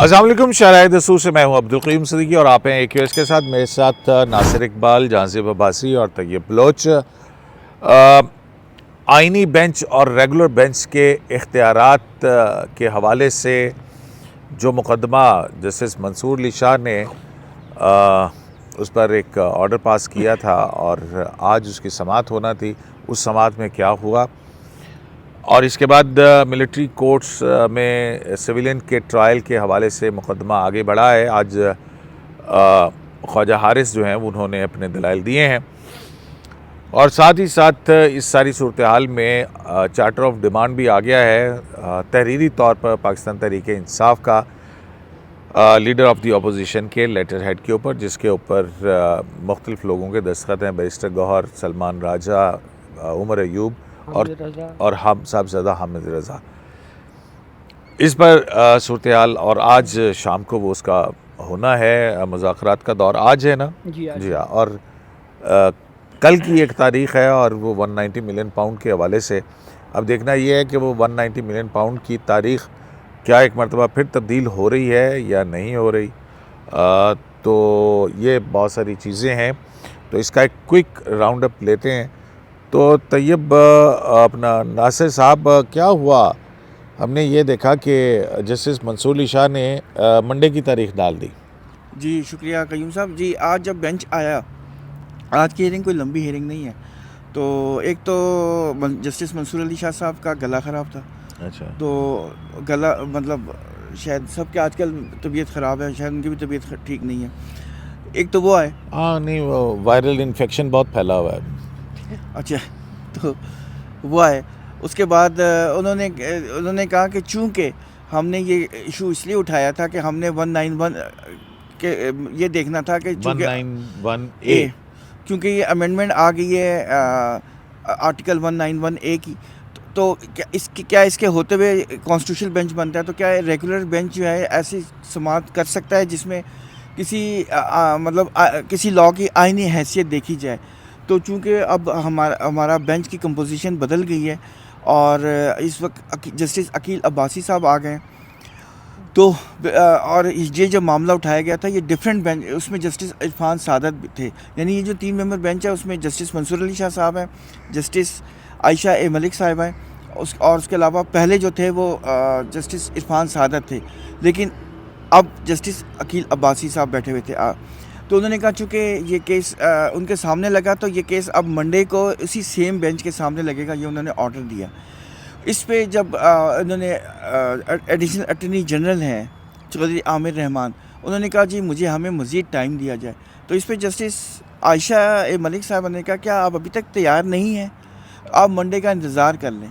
अस्सलाम वालेकुम, शराय दसूर से मैं हूं अब्दुल क़य्यूम सिद्दीकी और आप हैं AQS के साथ। मेरे साथ नासिर इकबाल, जाज़िब अब्बासी और तैयब बलोच। आइनी बेंच और रेगुलर बेंच के इख्तियारात के हवाले से जो मुकदमा जस्टिस मंसूर अली शाह ने उस पर एक ऑर्डर पास किया था और आज उसकी समाअत होना थी, उस समाअत में क्या हुआ और इसके बाद मिलिट्री कोर्ट्स में सिविलियन के ट्रायल के हवाले से मुकदमा आगे बढ़ा है। आज ख्वाजा हारिस जो हैं उन्होंने अपने दलाइल दिए हैं और साथ ही साथ इस सारी सूरत हाल में चार्टर ऑफ डिमांड भी आ गया है तहरीरी तौर पर पाकिस्तान तहरीक-ए-इंसाफ का लीडर ऑफ दी अपोजिशन के लेटर हेड के ऊपर, जिसके ऊपर मुख्तलिफ लोगों के दस्तखत हैं। बैरिस्टर गौहर, सलमान राजा, उमर अयूब और हम साहबजादा हामिद रज़ा। इस पर सूरत हाल और आज शाम को वो उसका होना है, मुज़ाकरात का दौर आज है ना जी हाँ। और कल की एक तारीख़ है और वो 190 मिलियन पाउंड के हवाले से अब देखना ये है कि वो 190 मिलियन पाउंड की तारीख़ क्या एक मरतबा फिर तब्दील हो रही है या नहीं हो रही। तो ये बहुत सारी चीज़ें हैं, तो इसका एक क्विक राउंड अप लेते हैं। तो तैयब अपना नासिर साहब, क्या हुआ? हमने ये देखा कि जस्टिस मंसूर अली शाह ने मंडे की तारीख़ डाल दी। जी शुक्रिया क़य्यूम साहब। जी आज जब बेंच आया, आज की हियरिंग कोई लंबी हियरिंग नहीं है। तो एक तो जस्टिस मंसूर अली शाह साहब का गला ख़राब था। अच्छा। तो गला मतलब शायद सबके आजकल तबीयत ख़राब है, शायद उनकी भी तबीयत ठीक नहीं है। एक तो वो है, हाँ नहीं, वो वायरल इन्फेक्शन बहुत फैला हुआ है। अच्छा, तो वो है। उसके बाद उन्होंने कहा कि चूँकि हमने ये इशू इसलिए उठाया था कि हमने 191 के ये देखना था कि 191A क्योंकि ये अमेंडमेंट आ गई है आर्टिकल 191A की। तो क्या इसके होते हुए कॉन्स्टिट्यूशनल बेंच बनता है, तो क्या रेगुलर बेंच जो है ऐसी समाअत कर सकता है जिसमें किसी किसी लॉ की आईनी हैसियत देखी जाए। तो चूँकि अब हमारा बेंच की कंपोजिशन बदल गई है और इस वक्त जस्टिस अकील अब्बासी साहब आ गए, तो और ये जो मामला उठाया गया था ये डिफरेंट बेंच, उसमें जस्टिस इरफान सादत भी थे। यानी ये जो 3 मेंबर बेंच है उसमें जस्टिस मंसूर अली शाह साहब हैं, जस्टिस आयशा ए मलिक साहिब हैं, और उसके अलावा पहले जो थे वो जस्टिस इरफान सादत थे, लेकिन अब जस्टिस अकील अब्बासी साहब बैठे हुए थे। तो उन्होंने कहा चूँकि ये केस उनके सामने लगा, तो ये केस अब मंडे को इसी सेम बेंच के सामने लगेगा, ये उन्होंने ऑर्डर दिया। इस पे जब उन्होंने एडिशनल अटॉर्नी जनरल हैं चौधरी आमिर रहमान, उन्होंने कहा जी हमें मज़ीद टाइम दिया जाए। तो इस पे जस्टिस आयशा ए मलिक साहब ने कहा क्या आप अभी तक तैयार नहीं हैं, आप मंडे का इंतज़ार कर लें।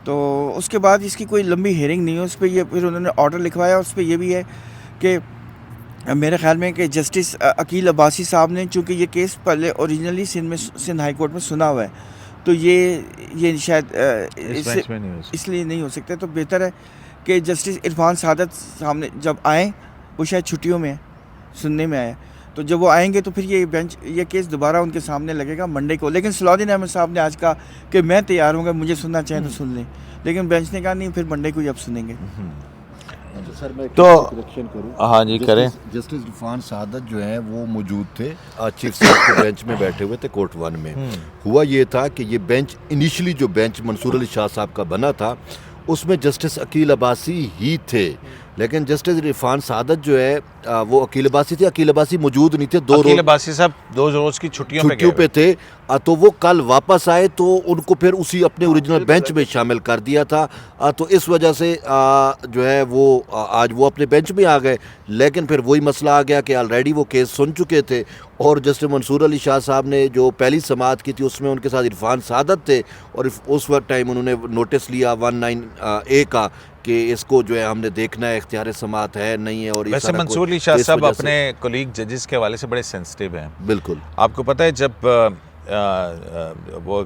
तो उसके बाद इसकी कोई लंबी हियरिंग नहीं है, उस पर ये फिर उन्होंने ऑर्डर लिखवाया। उस पर यह भी है कि मेरे ख्याल में कि जस्टिस अकील अब्बासी साहब ने, चूँकि ये केस पहले ओरिजिनली सिंध हाई कोर्ट में सुना हुआ है, तो ये शायद इसलिए नहीं हो सकता। तो बेहतर है कि जस्टिस इरफान सादत सामने जब आएँ, वो शायद छुट्टियों में सुनने में आए, तो जब वो आएंगे तो फिर ये केस दोबारा उनके सामने लगेगा मंडे को। लेकिन सलाउद्दीन अहमद साहब ने आज कहा कि मैं तैयार हूँ, मुझे सुनना चाहें तो सुन लें, लेकिन बेंच ने कहा नहीं, फिर मंडे को ही अब सुनेंगे। सर मैं तो करेक्शन करूँ? हाँ जी करें। जस्टिस इरफान सादत जो है वो मौजूद थे, चीफ जस्टिस के बेंच में बैठे हुए थे कोर्ट 1 में। हुआ ये था कि ये बेंच इनिशियली जो बेंच मंसूर अली शाह साहब का बना था उसमें जस्टिस अकील अब्बासी ही थे, लेकिन जस्टिस इरफान सादत जो है वो अकील अब्बासी थे, अकील अब्बासी मौजूद नहीं थे, अकील अब्बासी साहब 2 रोज़ की छुट्टियों पे थे। तो वो कल वापस आए तो उनको फिर उसी अपने ओरिजिनल बेंच में शामिल कर दिया था। तो इस वजह से जो है वो आज वो अपने बेंच में आ गए, लेकिन फिर वही मसला आ गया कि ऑलरेडी वो केस सुन चुके थे और जस्टिस मंसूर अली शाह साहब ने जो पहली समाअत की थी उसमें उनके साथ इरफान सादत थे और उस वक्त टाइम उन्होंने नोटिस लिया 191A का कि इसको जो है हमने देखना है, इख्तियार समाअत है नहीं है। और वैसे मंसूर अली शाह साहब अपने कोलीग जजेस के हवाले से बड़े सेंसिटिव हैं। बिल्कुल, आपको पता है जब वो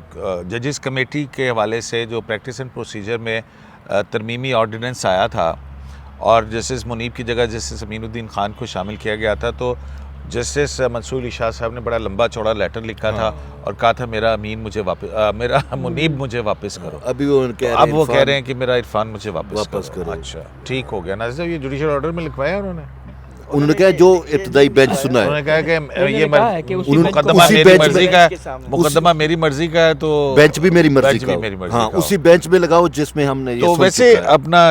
जजेस कमेटी के हवाले से जो प्रैक्टिस एंड प्रोसीजर में तरमीमी ऑर्डिनेंस आया था और जस्टिस मुनीब की जगह जस्टिस अमीनुद्दीन खान को शामिल किया गया था, तो जस्टिस मंसूर अली शाह साहब ने बड़ा लंबा चौड़ा लेटर लिखा था और कहा था मेरा अमीन मुझे वापस मेरा मुनीब मुझे वापस करो। अभी वो अब वो कह रहे हैं कि मेरा इरफान मुझे वापस करो। अच्छा ठीक हो गया नाज़िर साहब, ये जुडिशल ऑर्डर में लिखवाया उन्होंने कहा जो इब्तदाई बेंच सुना है, उन्होंने कहा कि ये मुकदमा मेरी मर्जी का है, मुकदमा मेरी मर्जी का है, तो बेंच भी मेरी मर्जी का, हाँ उसी बेंच में लगाओ जिसमें हमने तो वैसे अपना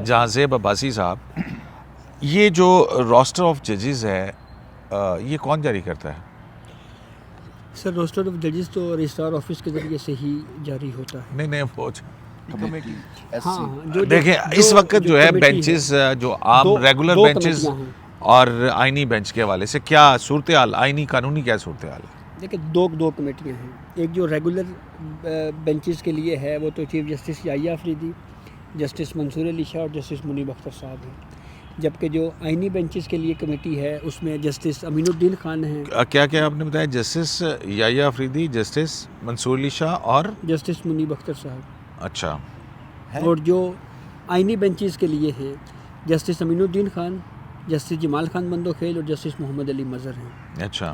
जहांज़ेब अब्बासी साहब, ये जो रोस्टर ऑफ जजेस है ये कौन जारी करता है? सर रोस्टर ऑफ जजेस तो रजिस्ट्रार ऑफिस के जरिए से ही जारी होता है। नहीं वो कमेटी। हाँ, देखें इस वक्त जो है बेंचेस जो आम रेगुलर बेंचेस और आईनी बेंच के हवाले से क्या सूरत हाल, आईनी कानूनी क्या सूरत हाल है? देखिए दो कमेटियाँ हैं। एक जो रेगुलर बेंचेस के लिए है वो तो chief justice Yahya Afridi, justice Mansoor Ali Shah और जस्टिस मुनीब अख्तर साहब हैं। जबकि जो आईनी बेंचेस के लिए कमेटी है उसमें जस्टिस अमीनुद्दीन खान हैं। क्या क्या आपने बताया? जस्टिस याहिया अफरीदी, जस्टिस मंसूर अली शाह और जस्टिस मुनीब अख्तर साहब। अच्छा। और जो आईनी बेंचेस के लिए हैं जस्टिस अमीनुद्दीन खान, जस्टिस जमाल खान बंदोखेल और जस्टिस मोहम्मद अली मज़हर हैं। अच्छा,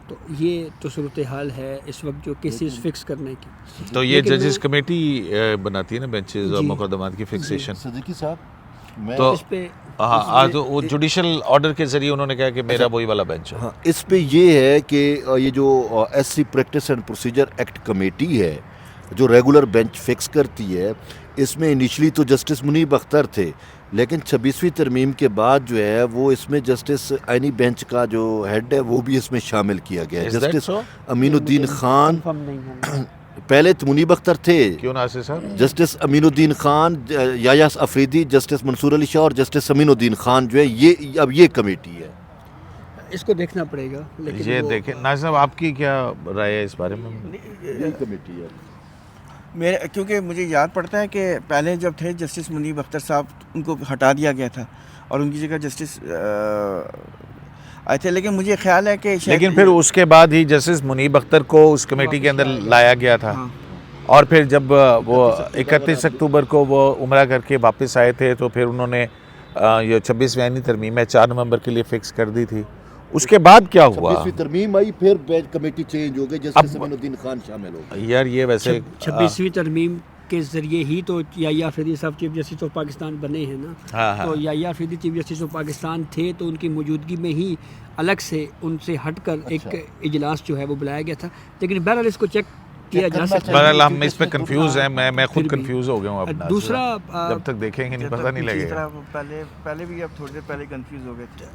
तो ये तो सूरत हाल है इस वक्त जो केसेस फिक्स करने की। तो ये जजेस कमेटी बनाती है ना बेंचेस और मुकदमात की फिक्सेशन। सदीकी साहब मैं तो इस पे हाँ तो वो जुडिशल ऑर्डर के जरिए उन्होंने कहा कि मेरा वही वाला बेंच है। हाँ, इस पे ये है कि ये जो SC practice and procedure act committee है जो रेगुलर बेंच फिक्स करती है, इसमें इनिशली तो जस्टिस मुनीब अख्तर थे, लेकिन 26वीं तरमीम के बाद जो है वो इसमें जस्टिस आईनी बेंच का जो हेड है वो भी इसमें शामिल किया गया है। जस्टिस अमीनुद्दीन खान पहले तो मुनीब अख्तर थे, क्यों नासिर साहब? जस्टिस अमीनुद्दीन खान, याहिया अफरीदी, जस्टिस मंसूर अली शाह और जस्टिस अमीनुद्दीन खान जो है ये अब ये कमेटी है। इसको देखना पड़ेगा। लेकिन ये देखें नासिर साहब, आपकी क्या राय है इस बारे में? यही कमेटी है मेरे, क्योंकि मुझे याद पड़ता है कि पहले जब थे जस्टिस मुनीब अख्तर साहब उनको हटा दिया गया था और उनकी जगह जस्टिस आए थे, लेकिन मुझे ख्याल है कि लेकिन फिर उसके बाद ही जस्टिस मुनीब अख्तर को उस कमेटी के अंदर लाया गया था। हाँ। और फिर जब वो 31 अक्टूबर को वो उम्रा करके वापस आए थे तो फिर उन्होंने ये 26वीं आईनी तरमीम है 4 नवंबर के लिए फिक्स कर दी थी। उसके बाद क्या हुआ? 26वीं तरमीम आई, फिर बेंच कमेटी चेंज हो गई, जस्टिस अमीनुद्दीन खान शामिल हो गए। यार ये वैसे 26वीं तरमीम के ज़रिए ही तो याहिया अफरीदी साहब चीफ जस्टिस ऑफ पाकिस्तान बने हैं ना। हाँ। तो Yahya Afridi chief justice of Pakistan थे तो उनकी मौजूदगी में ही अलग से उनसे हटकर एक इजलास जो है वो बुलाया गया था। लेकिन बहरहाल इसको चेक किया जा सकता है। बहरहाल हम इस पे कंफ्यूज हैं, मैं खुद कंफ्यूज हो गया हूँ अब। दूसरा जब तक देखेंगे नहीं पता नहीं लगेगा। पहले भी अब थोड़ी देर पहले कंफ्यूज हो गए थे।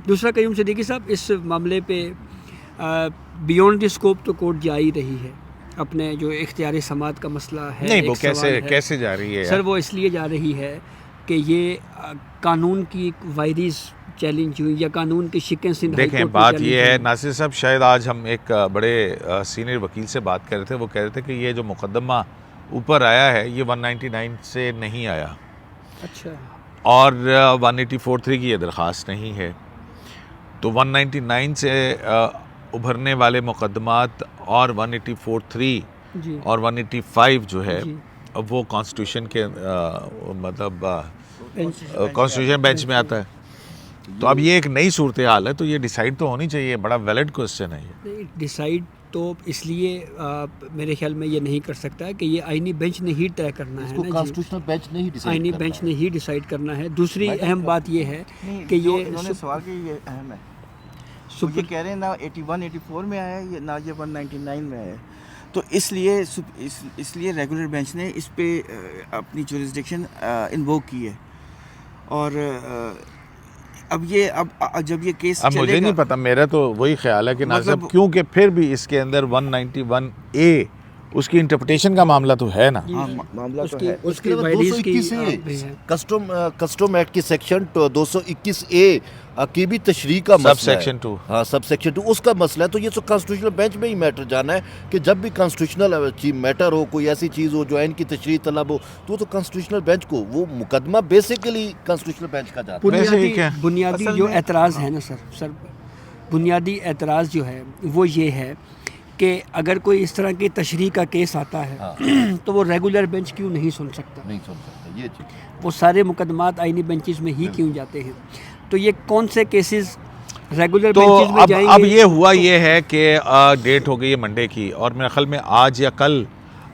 दूसरा कयूम सिद्दीकी साहब, इस मामले पे बियॉन्ड द स्कोप तो कोर्ट जा ही रही है। अपने जो इख्तियारी समात का मसला है, नहीं वो एक सवाल है। कैसे जा रही है सर वो इसलिए जा रही है कि ये कानून की वायरिस चैलेंज हुई या कानून की शिकन सिंध। देखें बात ये है नासिर साहब, शायद आज हम एक बड़े सीनियर वकील से बात कर रहे थे, वो कह रहे थे कि ये जो मुकदमा ऊपर आया है ये 199 से नहीं आया। अच्छा। और 184(3) की ये दरख्वास्त नहीं है, तो 199 से उभरने वाले मुकदमात और 184(3) जी। और 185 जो है जी। अब वो कॉन्स्टिट्यूशन के मतलब बेंच कॉन्स्टिट्यूशन बेंच में आता है। तो अब ये एक नई सूरत हाल है, तो ये डिसाइड तो होनी चाहिए। बड़ा वैलिड क्वेश्चन है ये। डिसाइड तो इसलिए मेरे ख्याल में ये नहीं कर सकता है कि ये आईनी बेंच ने ही तय करना है ना। कॉन्स्टिट्यूशनल बेंच नहीं डिसाइड आईनी बेंच ने ही डिसाइड करना है। दूसरी अहम बात ये है कि ये उन्होंने सवाल की ये अहम है। वो ये कह रहे हैं ना 81 84 में आया है, ना ये 199 में आया है। तो इसलिए रेगुलर बेंच ने इस पे अपनी जुरिस्डिक्शन इन्वोक की है। और अब जब ये केस अब मुझे नहीं पता, मेरा तो वही ख्याल है कि ना मतलब- सब, क्योंकि फिर भी इसके अंदर 191A उसकी इंटरप्रिटेशन का मामला तो है ना। हाँ, मामला तो है। उसकी वायरिस की 221 कस्टम एक्ट की सेक्शन 221A की भी तशरीह का मसला है। सेक्शन 2। हाँ, सब सेक्शन 2 उसका मसला है। तो ये तो कॉन्स्टिट्यूशनल बेंच में ही मैटर जाना है कि जब भी कॉन्स्टिट्यूशनल मैटर हो, कोई ऐसी चीज़ हो जो आइन की तशरीह तलब हो, तो कॉन्स्टिट्यूशनल बेंच को वो मुकदमा बेसिकली कॉन्स्टिट्यूशनल बेंच का जाता है। वैसे ही क्या? बुनियादी असल जो में- एतराज़ है ना सर बुनियादी एतराज़ जो है वो ये है कि अगर कोई इस तरह की तशरीह का केस आता है तो वो रेगुलर बेंच क्यों नहीं सुन सकता। नहीं सुन सकता ये चीज़। वो सारे मुकदमात आईनी बेंचेस में ही क्यों जाते हैं। तो ये कौन से केसेस रेगुलर तो बेंचेस में जाएंगे? अब ये हुआ ये है कि डेट हो गई है मंडे की, और मेरे ख्याल में आज या कल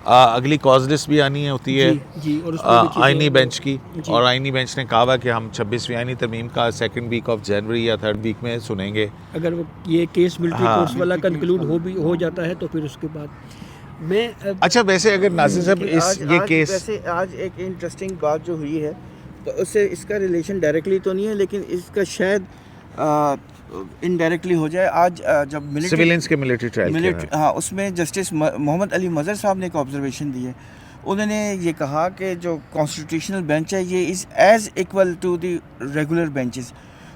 अगली कॉज लिस्ट भी आनी होती है जी, और उसमें भी चीज़ें आईनी बेंच की। जी। और आईनी बेंच ने कहा हुआ कि हम 26वीं आईनी तरमीम का 2nd वीक ऑफ जनवरी या 3rd वीक में सुनेंगे। अगर वो ये केस मिलिट्री हाँ। कोर्ट्स वाला कंक्लूड हो जाता है तो फिर उसके बाद मैं अच्छा, वैसे अगर नासिर साहब ये केस वैसे आज एक इंटरेस्टिंग बात जो हुई है, तो उससे इसका रिलेशन डायरेक्टली तो नहीं है, लेकिन इसका शायद इनडायरेक्टली हो जाए। आज जब सिविलियंस के मिलिट्री ट्रायल हाँ, उसमें जस्टिस मोहम्मद अली मज़हर साहब ने एक ऑब्जर्वेशन दी है। उन्होंने ये कहा कि जो कॉन्स्टिट्यूशनल बेंच है ये is as equal to the regular benches.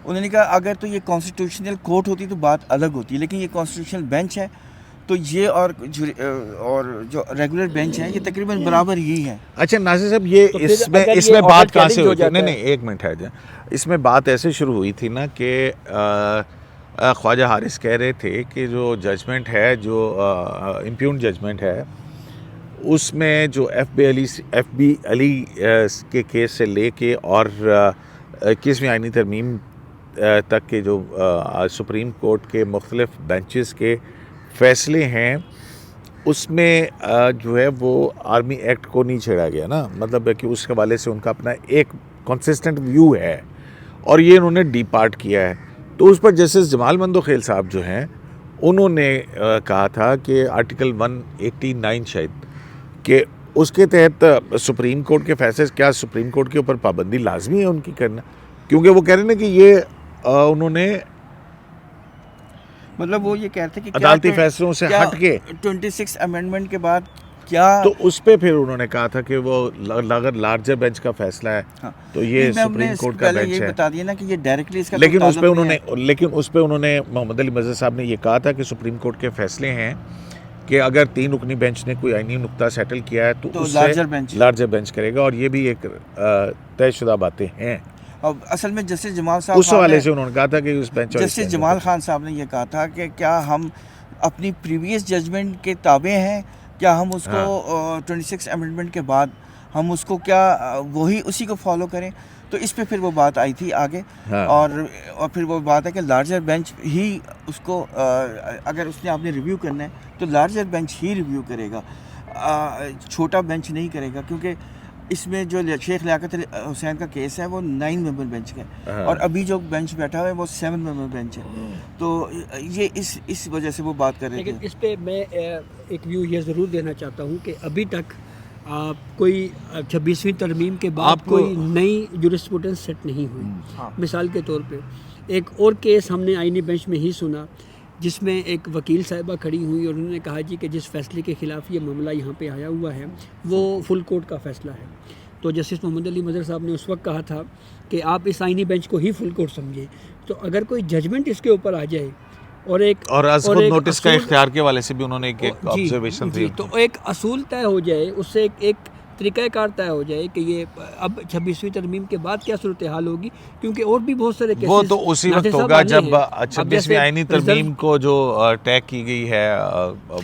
उन्होंने कहा अगर तो ये कॉन्स्टिट्यूशनल कोर्ट होती तो बात अलग होती, लेकिन ये कॉन्स्टिट्यूशनल बेंच है तो ये और जो रेगुलर बेंच है ये तकरीबन बराबर ही है। अच्छा नासिर साहब, ये तो फिर इसमें अगर ये इसमें order बात कहाँ से challenge हो हुई थी? जाता नहीं है। नहीं, एक मिनट है जा। इसमें बात ऐसे शुरू हुई थी ना कि ख्वाजा हारिस कह रहे थे कि जो जजमेंट है, जो इम्प्यून जजमेंट है, उसमें जो एफ बी अली के केस से लेके और 21वीं आईनी तरमीम तक के जो सुप्रीम कोर्ट के मुख्तलिफ बेंचेस के फैसले हैं, उसमें जो है वो आर्मी एक्ट को नहीं छेड़ा गया ना। मतलब है कि उस हवाले से उनका अपना एक कंसिस्टेंट व्यू है और ये उन्होंने डिपार्ट किया है। तो उस पर जस्टिस जमाल मंदोखेल साहब जो हैं, उन्होंने कहा था कि आर्टिकल 189 शायद कि उसके तहत सुप्रीम कोर्ट के फैसले, क्या सुप्रीम कोर्ट के ऊपर पाबंदी लाजमी है उनकी करना, क्योंकि वो कह रहे हैं ना कि ये उन्होंने मतलब वो ये कहते हैं कि अदालती फैसलों से हट के 26 अमेंडमेंट के बाद क्या, तो उस पे फिर उन्होंने कहा था कि वो अगर लार्जर बेंच का फैसला है हाँ, तो ये सुप्रीम कोर्ट का बेंच ये है। बता दिया ना कि ये डायरेक्टली इसका लेकिन कोई उस पे ताल्लुक नहीं उन्होंने मोहम्मद अली मज़हर साहब ने ये कहा था कि सुप्रीम कोर्ट के फैसले हैं कि अगर 3 रुकनी बेंच ने कोई आईनी नुक्ता सेटल किया है तो उससे लार्जर बेंच करेगा, और ये भी एक तयशुदा बातें हैं। है। और असल में जस्टिस जमाल साहब उस हवाले से उन्होंने कहा था कि उस बेंच जस्टिस जमाल खान साहब ने ये कहा था कि क्या हम अपनी प्रीवियस जजमेंट के ताबे हैं, क्या हम उसको 26 अमेंडमेंट के बाद हम उसको क्या वही उसी को फॉलो करें। तो इस पे फिर वो बात आई थी आगे। हाँ। और फिर वो बात है कि लार्जर बेंच ही उसको अगर उसने आपने रिव्यू करना है तो लार्जर बेंच ही रिव्यू करेगा, छोटा बेंच नहीं करेगा, क्योंकि इसमें जो शेख लियाकत अली हुसैन का केस है वो 9 मेंबर बेंच का है हाँ। और अभी जो बेंच बैठा हुआ है वो 7 मेंबर बेंच है। तो ये इस वजह से वो बात कर रहे लेकिन थे। इस पे मैं एक व्यू ये ज़रूर देना चाहता हूँ कि अभी तक कोई 26वीं तरमीम के बाद आपको- कोई नई जुरिस्प्रूडेंस सेट नहीं हुई। हाँ। मिसाल के तौर पे एक और केस हमने आईनी बेंच में ही सुना, जिसमें एक वकील साहिबा खड़ी हुई और उन्होंने कहा जी कि जिस फैसले के ख़िलाफ़ ये मामला यहाँ पे आया हुआ है वो फुल कोर्ट का फ़ैसला है। तो जस्टिस मोहम्मद अली मज़हर साहब ने उस वक्त कहा था कि आप इस आईनी बेंच को ही फुल कोर्ट समझें। तो अगर कोई जजमेंट इसके ऊपर आ जाए और एक नोटिस का असूल- इख्तियार के हवाले से भी उन्होंने एक जी, ऑब्जर्वेशन जी, दी। तो एक असूल तय हो जाए, उससे एक तरीक़ाकार तय हो जाए कि ये अब 26वीं तरमीम के बाद क्या सूरत हाल होगी, क्योंकि और भी बहुत सारे वो केसेस तो उसी नासिर वक्त साहब होगा आने जब हैं। अब 26वीं जैसे आईनी तरमीम को जो टैग की गई है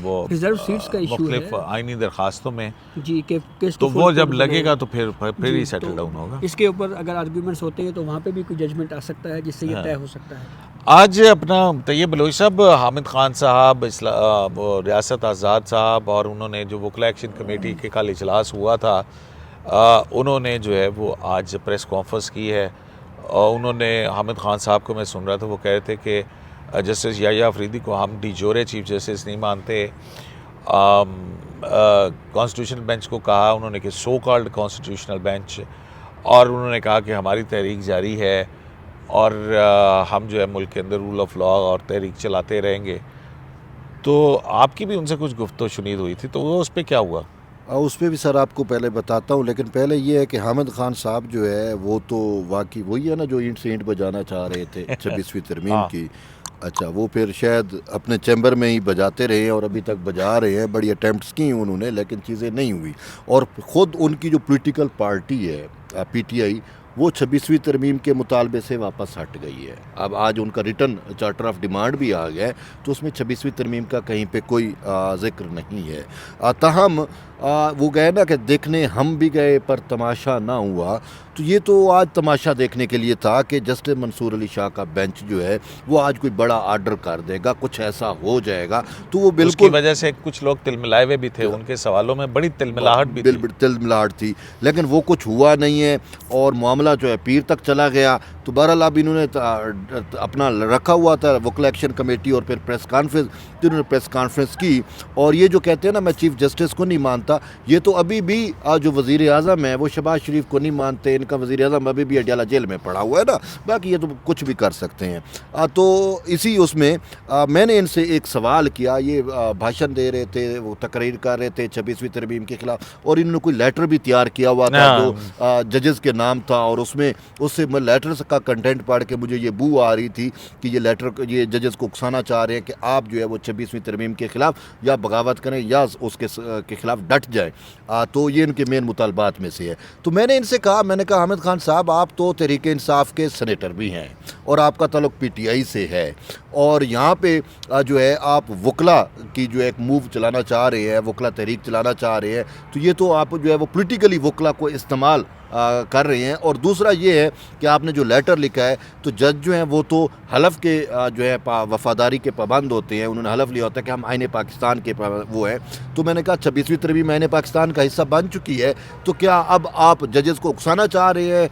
वो रिजर्व सीट्स का इशू है मुख्तलिफ आईनी दरखास्तों में, जी के केस तो को वो full जब court लगेगा बनाए। तो फिर जी, ही सेटल तो डाउन होगा। इसके ऊपर अगर आर्ग्यूमेंट्स होते हैं तो वहाँ पे भी कोई जजमेंट आ सकता है जिससे ये हाँ। तय हो सकता है। आज अपना तैयब बलोच साहब, हामिद खान साहब, रियासत आज़ाद साहब और उन्होंने जो वकला एक्शन कमेटी के कल इजलास हुआ था, उन्होंने जो है वो आज प्रेस कॉन्फ्रेंस की है। और उन्होंने हामिद खान साहब को मैं सुन रहा था, वो कह रहे थे कि जस्टिस याहिया अफरीदी को हम डी जोरे चीफ जस्टिस नहीं मानते। कॉन्स्टिट्यूशनल बेंच को कहा उन्होंने कि सो कॉल्ड कॉन्स्टिट्यूशनल बेंच, और उन्होंने कहा कि हमारी तहरीक जारी है और हम जो है मुल्क के अंदर रूल ऑफ लॉ और तहरीक चलाते रहेंगे। तो आपकी भी उनसे कुछ गुफ्तगू शुनीद हुई थी, तो वो उस पर क्या हुआ? उस पर भी सर आपको पहले बताता हूँ, लेकिन पहले ये है कि हामिद खान साहब जो है वो तो वाकई वही है ना जो ईंट से ईंट बजाना चाह रहे थे 26वीं तरमीम हाँ। की। अच्छा, वो फिर शायद अपने चैम्बर में ही बजाते रहे और अभी तक बजा रहे हैं। बड़ी अटैम्प्ट्स की उन्होंने, लेकिन चीज़ें नहीं हुई। और ख़ुद उनकी जो पॉलिटिकल पार्टी है PTI, वो 26वीं तरमीम के मुतालबे से वापस हट गई है। अब आज उनका रिटर्न चार्टर ऑफ डिमांड भी आ गया है, तो उसमें 26वीं तरमीम का कहीं पे कोई जिक्र नहीं है। ताहम वो गए ना कि देखने हम भी गए पर तमाशा ना हुआ, तो ये तो आज तमाशा देखने के लिए था कि जस्टिस मंसूर अली शाह का बेंच जो है वो आज कोई बड़ा आर्डर कर देगा, कुछ ऐसा हो जाएगा, तो वो उसकी बिल्कुल वजह से कुछ लोग तिलमिलाए हुए भी थे, उनके सवालों में बड़ी तिलमिलाहट भी थी। तिलमिलाहट थी, लेकिन वो कुछ हुआ नहीं है और मामला जो है पीर तक चला गया। तो बहरहाल अब इन्होंने अपना रखा हुआ था वकला एक्शन कमेटी और फिर प्रेस कॉन्फ्रेंस, तो इन्होंने प्रेस कॉन्फ्रेंस की। और ये जो कहते हैं ना मैं चीफ जस्टिस को नहीं मानता, ये तो अभी भी जो वज़ीर आज़म है वो शहबाज शरीफ को नहीं मानते, इनका वज़ीर आज़म अभी भी अडयाला जेल में पड़ा हुआ है ना, बाकी ये तो कुछ भी कर सकते हैं। तो इसी उसमें मैंने इनसे एक सवाल किया, ये भाषण दे रहे थे, वो तकरीर कर रहे थे 26वीं तरमीम के ख़िलाफ़, और इन्होंने कोई लेटर भी तैयार किया हुआ था जो जजेस के नाम था, और उससे मैं लेटर का कंटेंट पढ़ के मुझे ये बू आ रही थी कि ये लेटर ये जजेस को उकसाना चाह रहे हैं कि आप जो है वो 26वीं तरमीम के ख़िलाफ़ या बगावत करें या उसके के ख़िलाफ़ डट जाएँ। तो ये इनके मेन मुतालबात में से है। तो मैंने इनसे कहा, मैंने कहा हामिद खान साहब आप तो तहरीक इंसाफ के सेनेटर भी हैं और आपका ताल्लुक PTI से है, और यहाँ पे जो है आप वकला की जो एक मूव चलाना चाह रहे हैं, वकला तहरीक चलाना चाह रहे हैं, तो ये तो आप जो है वो पॉलिटिकली वकला को इस्तेमाल कर रहे हैं। और दूसरा ये है कि आपने जो लेटर लिखा है, तो जज जो हैं वो तो हलफ के जो है वफादारी के पाबंद होते हैं, उन्होंने हलफ लिया होता है कि हम आईने पाकिस्तान के वो हैं। तो मैंने कहा 26वीं तरमीम आईने पाकिस्तान का हिस्सा बन चुकी है, तो क्या अब आप जजेस को उकसाना चाह रहे हैं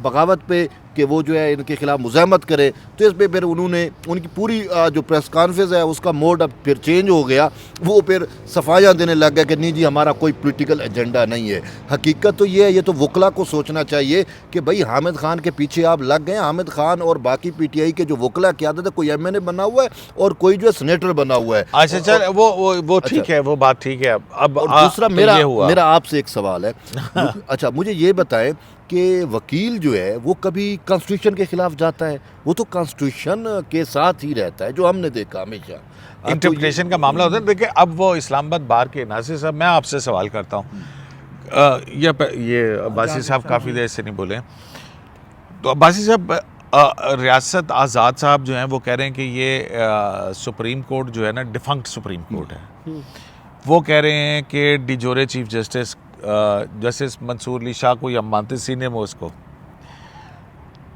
बगावत पे कि वो जो है इनके ख़िलाफ़ मुज़ाहमत करे? तो इस पर फिर उन्होंने उनकी पूरी जो प्रेस कॉन्फ्रेंस है उसका मोड अब फिर चेंज हो गया, वो फिर सफाइयाँ देने लग गया कि नहीं जी हमारा कोई पॉलिटिकल एजेंडा नहीं है। हकीकत तो ये है, ये तो वकला को सोचना चाहिए कि भाई हामिद खान के पीछे आप लग गए। हामिद खान और बाकी PTI के जो वकला की आदत है, कोई MNA बना हुआ है और कोई जो है सेनेटर बना हुआ है। अच्छा चल वो ठीक है, वो बात ठीक है। अब और दूसरा मेरा आपसे एक सवाल है अच्छा मुझे ये बताएं कि वकील जो है वो कभी कॉन्स्टिट्यूशन के खिलाफ जाता है? वो तो कॉन्स्टिट्यूशन के साथ ही रहता है, जो हमने देखा हमेशा। इंटरप्रिटेशन का मामला होता है। देखिए अब वो इस्लामाबाद बार के नासिर साहब, मैं आपसे सवाल करता हूँ, ये अब्बासी साहब काफ़ी देर से नहीं बोले, तो अब्बासी साहब रियासत आज़ाद साहब जो हैं वो कह रहे हैं कि ये सुप्रीम कोर्ट जो है ना डिफंक्ट सुप्रीम कोर्ट है। वो कह रहे हैं कि de jure chief justice justice Mansoor Ali Shah को, या मानते सीनियर मोस्ट को,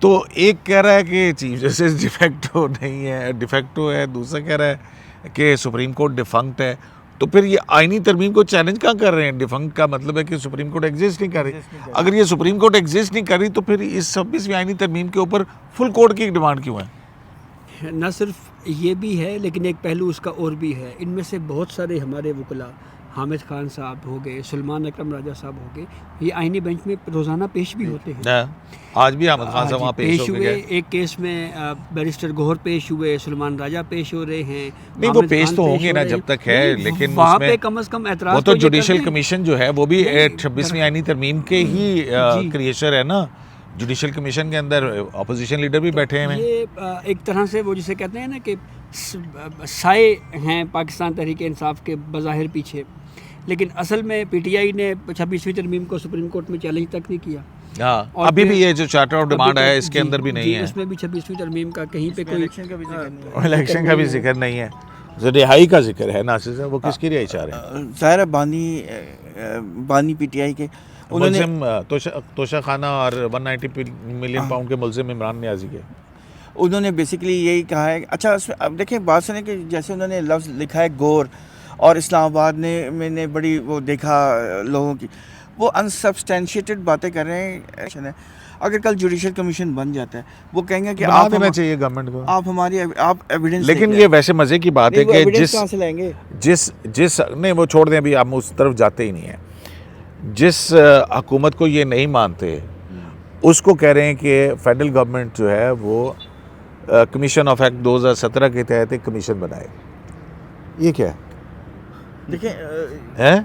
तो एक कह रहा है कि चीफ जस्टिस डिफेक्टो नहीं है, डिफेक्टो है, दूसरा कह रहा है कि सुप्रीम कोर्ट डिफंक्ट है। तो फिर ये आईनी तरमीम को चैलेंज कहाँ कर रहे हैं? डिफंक्ट का मतलब है कि सुप्रीम कोर्ट एग्जिस्ट नहीं कर रही। अगर ये सुप्रीम कोर्ट एग्जिस्ट नहीं कर रही तो फिर इस 26वीं आईनी तरमीम के ऊपर फुल कोर्ट की डिमांड क्यों है? न सिर्फ ये भी है, लेकिन एक पहलू उसका और भी है। इनमें से बहुत सारे हमारे वकला, हामिद खान साहब हो गए, सलमान अकरम राजा साहब हो गए, ये आईनी बेंच में रोज़ाना पेश भी होते हैं। आज भी हामिद खान साहब वहाँ पेश हुए। एक केस में बैरिस्टर गोहर पेश हुए, सलमान राजा पेश हो रहे हैं। नहीं वो पेश तो होंगे ना जब तक है, लेकिन वहाँ पे कम से कम एतराज़ वो तो जुडिशल कमीशन जो है वो भी 26वीं आईनी तरमीम के ही क्रिएचर है ना। जुडिशल कमीशन के अंदर अपोजिशन लीडर भी बैठे हैं। ये एक तरह से वो जिसे कहते हैं ना कि साए हैं पाकिस्तान तहरीक इंसाफ के बज़ाहिर पीछे, लेकिन असल में PTI ने 26वीं तरमीम को सुप्रीम कोर्ट में चैलेंज तक नहीं किया। हाँ, अभी भी ये जो चार्टर ऑफ डिमांड है इसके अंदर भी नहीं है, इसमें भी 26वीं तरमीम का कहीं पे कोई इलेक्शन का भी जिक्र नहीं है। रिहाई का जिक्र है नासिर साहब, वो किसकी रिहाई चाह रहे हैं? ज़ाहिर बानी PTI के उन्होंने तोशा खाना और 190 मिलियन पाउंड के मुल्ज़िम इमरान नियाज़ी के, उन्होंने बेसिकली यही कहा है। अच्छा अब देखें बात सुने कि जैसे उन्होंने लफ्ज़ लिखा है गोर, और इस्लामाबाद ने मैंने बड़ी वो देखा लोगों की, वो अनसब्सटेंशिएटेड बातें कर रहे हैं। अगर कल जुडिशल कमीशन बन जाता है, वो कहेंगे कि आप देना चाहिए गवर्नमेंट को, आप एविडेंस, लेकिन ये वैसे मज़े की बात है कि जिस नहीं वो छोड़ दें, अभी आप उस तरफ जाते ही नहीं हैं। जिस हुकूमत को ये नहीं मानते उसको कह रहे हैं कि फेडरल गवर्नमेंट जो है वो कमीशन ऑफ एक्ट 2017 के तहत एक कमीशन बनाए। ये क्या है? देखिए हैं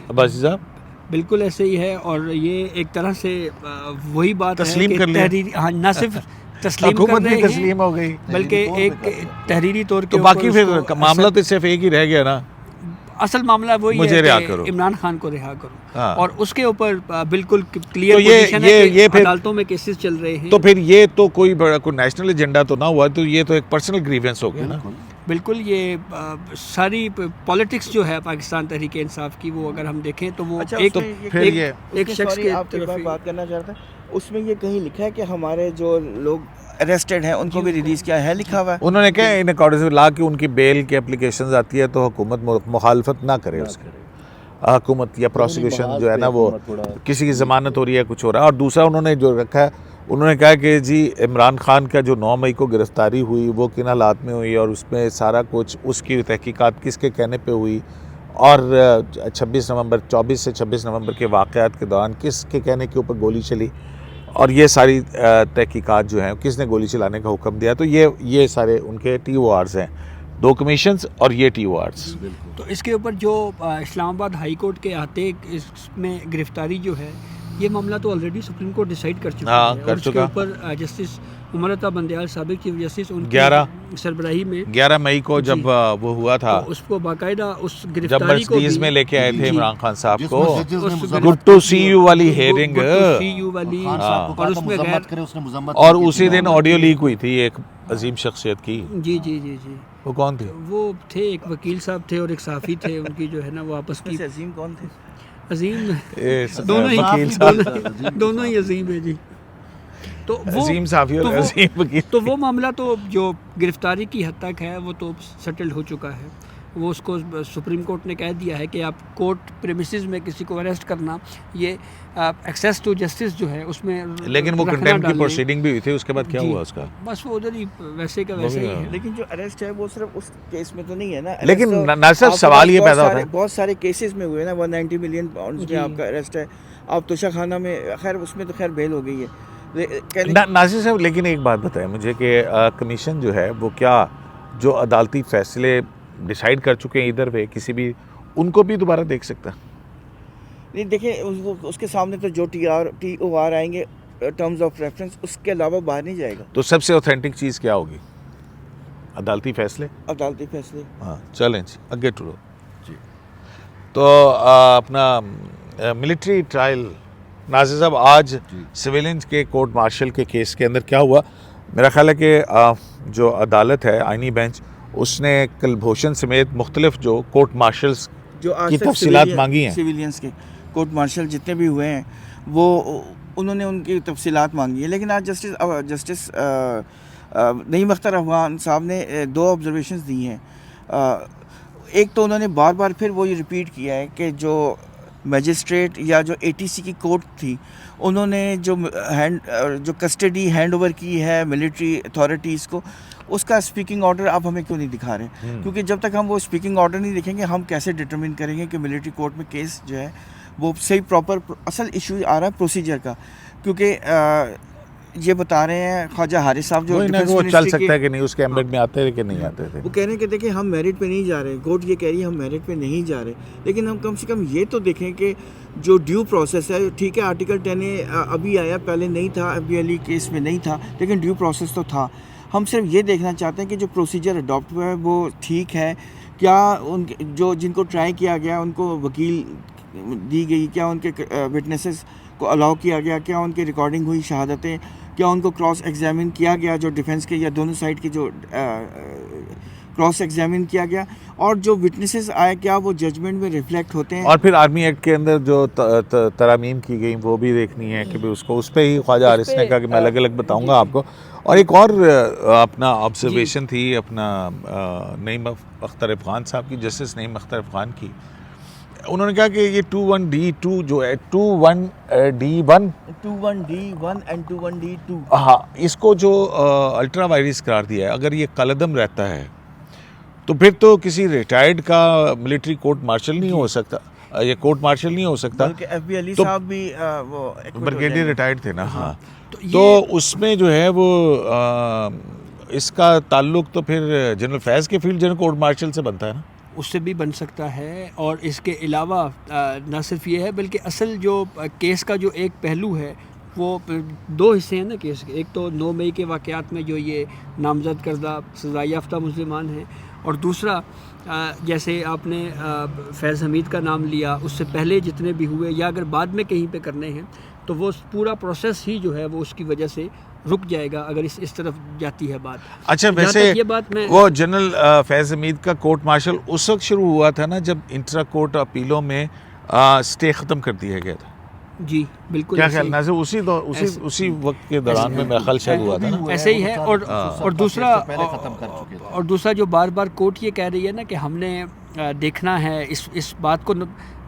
अब्बासी साहब, बिल्कुल ऐसे ही है। और ये एक तरह से वही बात तस्लीम है कर लिया। हाँ, ना सिर्फ तस्लीम हुकूमत कर रहे भी हैं, तस्लीम हो गई, बल्कि एक तहरीरी तौर के तो बाकी फिर मामला तो सिर्फ एक ही रह गया ना। असल मामला वही मुझे है रिहा कि करो। इमरान खान को रिहा करो, हाँ। और उसके ऊपर बिल्कुल क्लियर तो ये- पोजीशन ये- है कि ये फिर- अदालतों में केसेस चल रहे हैं। तो फिर ये तो कोई बड़ा कोई नेशनल एजेंडा तो ना हुआ, तो ये तो एक पर्सनल ग्रीवेंस हो गया ना। बिल्कुल ये सारी पॉलिटिक्स जो है पाकिस्तान तहरीक इंसाफ की, वो अगर हम देखें तो वो अच्छा, एक उसमें फिर ये- एक शख्स के आपकी तरफ ही- बात करना चाहता है, उसमें ये कहीं लिखा है कि हमारे जो लोग अरेस्टेड हैं उनको भी रिलीज़ किया है, लिखा हुआ है। उन्होंने कहा इन अकॉर्डिंग टू लॉ कि उनकी बेल की एप्लीकेशंस आती है तो हुकूमत मुखालफत ना करे उसके, हुकूमत या प्रोसिक्यूशन जो है ना वो किसी की ज़मानत हो रही है, कुछ हो रहा है। और दूसरा उन्होंने जो रखा है, उन्होंने कहा कि जी इमरान खान का जो 9 मई को गिरफ्तारी हुई वो किन हालात में हुई और उसमें सारा कुछ उसकी तहकीकात किसके कहने पे हुई, और 24 से 26 नवंबर के वाक़यात के दौरान किसके कहने के ऊपर गोली चली, और ये सारी तहकीकात जो हैं किसने गोली चलाने का हुक्म दिया। तो ये सारे उनके TORs हैं, 2 कमीशंस और ये TORs। तो इसके ऊपर जो इस्लामाबाद हाई कोर्ट के आते इसमें गिरफ्तारी जो है, ये मामला तो ऑलरेडी सुप्रीम कोर्ट डिसाइड कर चुका हाँ, है, कर और इसके चुका। ऊपर जस्टिस उमरता बंदयाल साबिक चीफ जस्टिस उनकी 11 सरबराही में 11 मई को जी। जब वो हुआ था, तो उसको बाकायदा उस जब गिरफ्तारी को मर्सिडीज भी- में लेके आए थे जी, इमरान खान साहब को, उस गुड टू सी यू वाली hearing, good to see you वाली, खान साहब को और कहा था उसमें मुजम्मत गैर करे, उसने मुजम्मत और नहीं की उसी थी। दिन ऑडियो लीक हुई थी एक अजीम शख्सियत की। जी जी जी जी वो कौन थी? वो थे एक वकील साहब थे और एक साफ़ी थे, उनकी जो है ना वो आपस की इसमें से अजीम कौन थे? अजीम ए, दोनों ही वकील साहब, दोनों ही अजीम है जी। तो वो अजीम साफी और तो वो- अजीम वकील। तो वो मामला तो जो गिरफ्तारी की हद तक है वो तो सेटल्ड हो चुका है। वो उसको सुप्रीम कोर्ट ने कह दिया है कि आप कोर्ट प्रेमिसेस में किसी को अरेस्ट करना, ये एक्सेस टू जस्टिस जो है उसमें लेकिन वो रखना कंटेम्प्ट की डालने- प्रोसीडिंग भी हुई थी, उसके बाद क्या जी। हुआ उसका? बस वो उधर ही वैसे का वैसे ही है। लेकिन जो अरेस्ट है वो सिर्फ उस केस में तो नहीं है ना। लेकिन arrest तो नासिर आपके सवाल पास ये बहुत पैदा होता सारे- है, बहुत सारे केसेस में हुए ना, 190 मिलियन पाउंड्स जी। में आपका अरेस्ट है। आप तोशा खाना में, खैर उसमें तो खैर बेल हो गई है। नासिर साहब, लेकिन एक बात बताएं मुझे कि कमीशन जो है वो क्या जो अदालती फैसले डिसाइड कर चुके हैं इधर वे किसी भी, उनको भी दोबारा देख सकता है? नहीं देखिए, उसके सामने तो जो TOR आएंगे टर्म्स ऑफ रेफरेंस, उसके अलावा बाहर नहीं जाएगा तो सबसे ऑथेंटिक चीज़ क्या होगी? अदालती फैसले। अदालती फैसले। हाँ चलें जी, आगे टूरो जी। तो अपना मिलिट्री ट्रायल, नाज़िर साहब आज सिविलियंस के कोर्ट मार्शल के केस के अंदर क्या हुआ? मेरा ख्याल है कि जो अदालत है आइनी बेंच, उसने कुलभूषण समेत मुख्तलिफ जो कोर्ट मार्शल्स जो आज की तक तफसीलात मांगी हैं। सिविलियंस के कोर्ट मार्शल जितने भी हुए हैं वो उन्होंने उनकी तफसीलात मांगी है। लेकिन आज जस्टिस नईम अख्तर अफगान साहब ने 2 ऑब्जर्वेशंस दी हैं। एक तो उन्होंने बार बार फिर वो ये रिपीट किया है कि जो मजिस्ट्रेट या जो ATC की कोर्ट थी, उन्होंने जो कस्टडी हैंड ओवर की है मिलिट्री अथॉरिटीज़ को, उसका स्पीकिंग ऑर्डर आप हमें क्यों नहीं दिखा रहे? क्योंकि जब तक हम वो स्पीकिंग ऑर्डर नहीं देखेंगे, हम कैसे डिटरमिन करेंगे कि मिलिट्री कोर्ट में केस जो है वो सही प्रॉपर, असल इशू आ रहा है प्रोसीजर का। क्योंकि ये बता रहे हैं ख्वाजा हारिस साहब जो वही ना, डिफेंस वो चल मिनिस्ट्री सकता के, है कि नहीं, उसके एम्बेड में आते थे कि नहीं आते थे। वो कह रहे हैं कि देखिए हम मेरिट पे नहीं जा रहे, कोर्ट ये कह रही है हम मेरिट पे नहीं जा रहे, लेकिन हम कम से कम ये तो देखें कि जो ड्यू प्रोसेस है, ठीक है आर्टिकल 10A अभी आया, पहले नहीं था, FBLE केस में नहीं था, लेकिन ड्यू प्रोसेस तो था। हम सिर्फ ये देखना चाहते हैं कि जो प्रोसीजर अडॉप्ट हुआ है वो ठीक है क्या, उनके जो जिनको ट्राई किया गया उनको वकील दी गई, क्या उनके विटनेसेस को अलाउ किया गया, क्या उनकी रिकॉर्डिंग हुई शहादतें, क्या उनको क्रॉस एग्जामिन किया गया, जो डिफेंस के या दोनों साइड के जो क्रॉस एग्जामिन किया गया, और जो विटनेसेस आए क्या वो जजमेंट में रिफ्लेक्ट होते हैं। और फिर आर्मी एक्ट के अंदर जो तरामीम की गई वो भी देखनी है कि भी उसको, उस पर ही ख्वाजा हारिस ने कहा कि मैं अलग अलग बताऊंगा आपको। और एक और अपना ऑब्जर्वेशन थी अपना नईम अख्तर अफगान साहब की, जस्टिस नईम अख्तर अफगान की। उन्होंने कहा कि ये 21D2 जो है 21D1 एंड 21D2 हाँ, इसको जो अल्ट्रा वायरस करार दिया है, अगर ये कलदम रहता है तो फिर तो किसी रिटायर्ड का मिलिट्री कोर्ट मार्शल नहीं हो सकता, ये कोर्ट मार्शल नहीं हो सकता। बल्कि FBLE तो साहब भी वो ब्रिगेडियर रिटायर्ड थे ना। हाँ, तो तो उसमें जो है वो इसका ताल्लुक तो फिर जनरल फैज़ के फील्ड जनरल कोर्ट मार्शल से बनता है ना। उससे भी बन सकता है। और इसके अलावा न सिर्फ ये है बल्कि असल जो केस का जो एक पहलू है वो 2 हिस्से हैं ना केस के। एक तो 9 मई के वाक़यात में जो ये नामज़द करदा सज़ा याफ्ता मुसलमान हैं, और दूसरा जैसे आपने फैज़ हमीद का नाम लिया, उससे पहले जितने भी हुए या अगर बाद में कहीं पे करने हैं तो वो पूरा प्रोसेस ही जो है वो उसकी वजह से रुक जाएगा अगर इस तरफ जाती है बात। अच्छा, जहाँ वैसे तक ये बात मैं वो जनरल फैज़ हमीद का कोर्ट मार्शल उस वक्त शुरू हुआ था ना जब इंट्रा कोर्ट अपीलों में स्टे ख़त्म कर दिया गया था। जी बिल्कुल क्या ऐसे ख्याल ही- नाज़िर उसी वक्त के दौरान में मेरा ख्याल शायद हुआ था ना। ऐसे ही है। और दूसरा पहले खत्म कर चुके थे। और दूसरा जो बार बार कोर्ट ये कह रही है ना कि हमने देखना है, इस बात को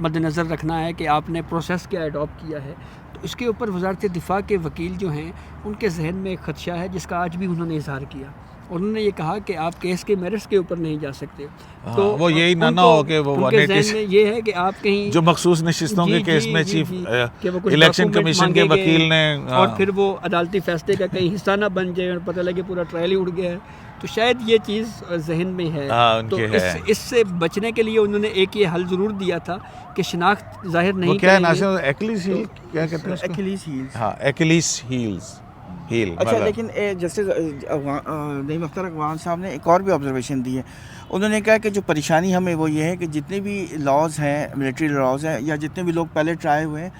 मद्देनज़र रखना है कि आपने प्रोसेस क्या अडॉप्ट किया है, तो इसके ऊपर वजारत दिफा के वकील जो हैं उनके जहन में एक खदशा है जिसका आज भी उन्होंने इजहार किया। उन्होंने ये कहा कि आप केस के मेरिट्स के ऊपर नहीं जा सकते। हाँ, वो यही ना हो कि वो उनके 180 जहन में ये है कि आप कहीं जो मखसूस नशिस्तों के जी, केस जी, में जी, चीफ जी, कि वो कुछ इलेक्शन डॉक्यूमेंट कमीशन के मांगे वकील गए ने और फिर वो अदालती फैसले का कहीं हिस्सा ना बन जाए और पता लगे पूरा ट्रायल ही उड़ गया है, तो शायद ये चीज़ जहन में है। हाँ, तो उनके है। इससे बचने के लिए उन्होंने एक ये हल ज़रूर दिया था कि शिनाख्त जाहिर वो नहीं क्या है करेंगे। नासिर एक्लिस हील क्या कहते हैं उसको? एक्यूलीज हील्स। हाँ, एक्लिस हील्स हील अच्छा, मतलब। लेकिन जस्टिस नईम अख्तर अकवान साहब ने एक और भी ऑब्जर्वेशन दी है। उन्होंने कहा कि जो परेशानी हमें वो ये है कि जितने भी लॉज हैं, मिलिट्री लॉज हैं, या जितने भी लोग पहले ट्राई हुए हैं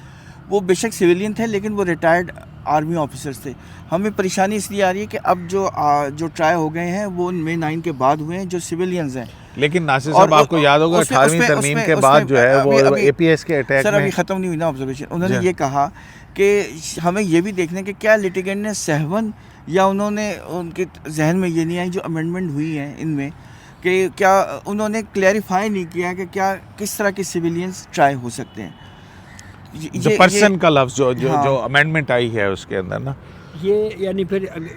वो बेशक सिविलियन थे लेकिन वो रिटायर्ड आर्मी ऑफिसर्स थे। हमें परेशानी इसलिए आ रही है कि अब जो ट्राई हो गए हैं वो मई 9 के बाद हुए हैं, जो सिविलियंस हैं। लेकिन नासिर और साहब आपको याद होगा उसमें- 18वीं उसमें- तरमीम उसमें- के बाद उसमें जो है वो अभी- एपीएस के अटैक सर में अभी ख़त्म नहीं हुई ना ऑब्जर्वेशन। उन्होंने जी। ये कहा कि हमें ये भी देखना है कि क्या लिटिगेंट ने सहवन या उन्होंने उनके जहन में ये नहीं आई जो अमेंडमेंट हुई है इनमें कि क्या उन्होंने क्लैरिफाई नहीं किया कि क्या किस तरह के सिविलियंस ट्राई हो सकते हैं। जो पर्सन का लफ्ज जो हाँ। जो अमेंडमेंट आई है उसके अंदर ना, ये यानी फिर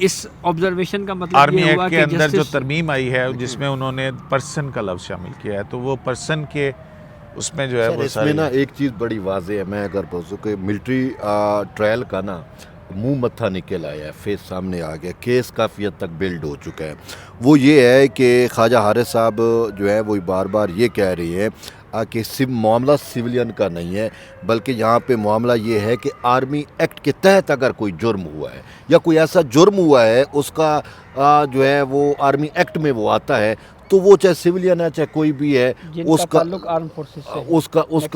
इस ऑब्जर्वेशन का मतलब आर्मी ये हुआ एक्ट के कि अंदर जो जस्टिस तरमीम आई है जिसमें उन्होंने पर्सन का लफ्ज शामिल किया है, तो वो पर्सन के उसमें जो है सर, वो इसमें सारी ना एक चीज़ बड़ी वाज़ेह है, मैं अगर बोलूँ कि मिलिट्री ट्रायल का ना मुंह मत्था निकल आया है, फेस सामने आ गया, केस काफ़ी हद तक बिल्ड हो चुका है। वो ये है कि ख्वाजा हारिस साहब जो है वो बार बार ये कह रही है कि मामला सिविलियन का नहीं है, बल्कि यहाँ पे मामला ये है कि आर्मी एक्ट के तहत अगर कोई जुर्म हुआ है या कोई ऐसा जुर्म हुआ है उसका जो है वो आर्मी एक्ट में वो आता है, तो वो चाहे सिविलियन है चाहे कोई भी है जिनका उसका ताल्लुक आर्म फोर्सेस से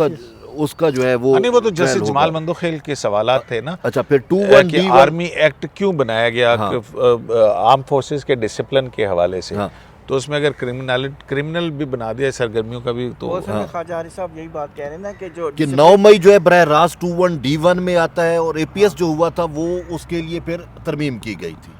है। उसका जो है वो नहीं, वो तो ट्रायल जैसे होगा। जमाल मंदोखेल के सवालात थे ना अच्छा, फिर कि 21D आर्मी एक्ट क्यों बनाया गया हाँ। आर्म फोर्सेस के डिसिप्लिन के हवाले से, हाँ। तो उसमें अगर क्रिमिनल भी बना दिया सरगर्मियों का भी, तो वो असल में ख्वाजा हारिस साहब यही बात कह रहे हैं ना कि जो कि 9 मई जो है बरह रास्त 21D1 में आता है और एपीएस जो हुआ था वो उसके लिए फिर तरमीम की गई थी।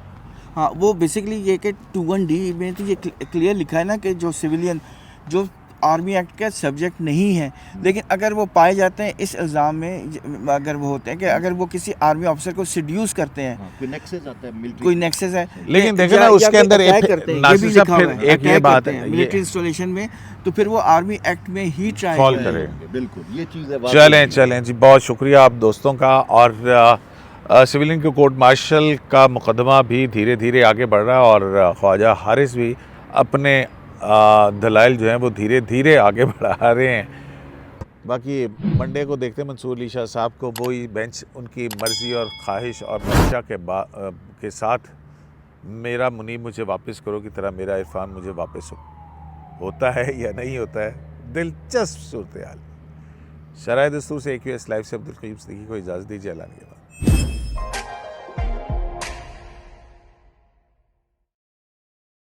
हाँ, वो बेसिकली ये कि 21D में तो ये क्लियर लिखा है ना कि जो सिविलियन जो आर्मी एक्ट का सब्जेक्ट नहीं है, लेकिन अगर वो पाए जाते हैं इस इल्ज़ाम में, अगर वो होते हैं कि अगर वो किसी आर्मी ऑफिसर को सिड्यूस करते हैं, कोई नेक्सस आता है मिलिट्री, कोई नेक्सस है, लेकिन देखें या- ना या उसके कोई अंदर attack एक करते हैं, ये नासिर भी साहब लिखा फिर हुआ है, एक ये attack बात करते है, हैं ये- मिलिट्री इंस्टॉलेशन में, तो फिर वो आर्मी एक्ट में ही ट्राई फॉल करेंगे। करे। बिल्कुल ये चीज़ है। चलें जी, बहुत शुक्रिया आप दोस्तों का। और सिविलियन के कोर्ट मार्शल का मुकदमा भी धीरे धीरे आगे बढ़ रहा है और ख्वाजा हारिस भी अपने दलाइल जो हैं वो धीरे धीरे आगे बढ़ा रहे हैं। बाकी मंडे को देखते हैं मंसूर अली शाह साहब को, वही बेंच उनकी मर्ज़ी और ख्वाहिश और मंशा के साथ मेरा मुनीब मुझे वापस करो की तरह मेरा इरफान मुझे वापस होता है या नहीं होता है, दिलचस्प सूरत हाल। शराय दस्तूर से AQS लाइव से अब्दुल कयूम सिद्दीकी को इजाज़त दीजिए। अल्लाह के बाद।